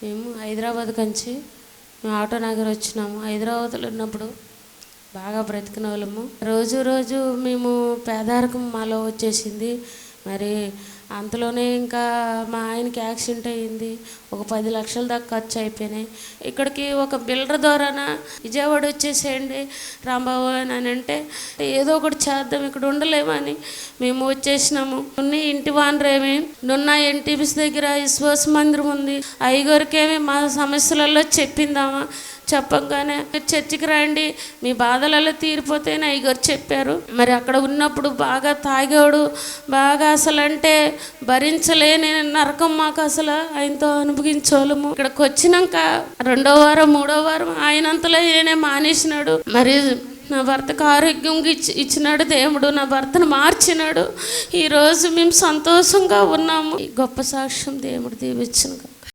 మేము హైదరాబాద్ కంచి మేము ఆటో నగర్ వచ్చినాము. హైదరాబాద్లో ఉన్నప్పుడు బాగా బ్రతికిన వాళ్ళము. రోజు రోజు మేము పేదరికం మాలో వచ్చేసింది. మరి అంతలోనే ఇంకా మా ఆయనకి యాక్సిడెంట్ అయ్యింది. ఒక 10 లక్షల దాకా ఖర్చు అయిపోయినాయి. ఇక్కడికి ఒక బిల్డర్ ద్వారాన విజయవాడ వచ్చేసేయండి రాంబాబు అని అంటే ఏదో ఒకటి చేద్దాం, ఇక్కడ ఉండలేమని మేము వచ్చేసినాము. ఇంటి వానరేమి నున్న ఎన్టీపీసీ దగ్గర విశ్వాస మందిరం ఉంది. అయ్యగారికేమి మా సమస్యలలో చెప్పిందామా, చెప్పగానే చర్చికి రండి మీ బాధలలో తీరిపోతేనే అయ్యగారు చెప్పారు. మరి అక్కడ ఉన్నప్పుడు బాగా తాగాడు, బాగా అసలు అంటే భరించలేని నరకం మాకు అసలు ఆయనతో అనుభవించోళము. ఇక్కడికి వచ్చినాక 2వ వారం 3వ వారం ఆయనంతలో ఈయనే మానేసినాడు. మరి నా భర్తకు ఆరోగ్యం ఇచ్చినాడు దేవుడు, నా భర్తను మార్చినాడు. ఈరోజు మేము సంతోషంగా ఉన్నాము. గొప్ప సాక్ష్యం దేవుడు దీవించును.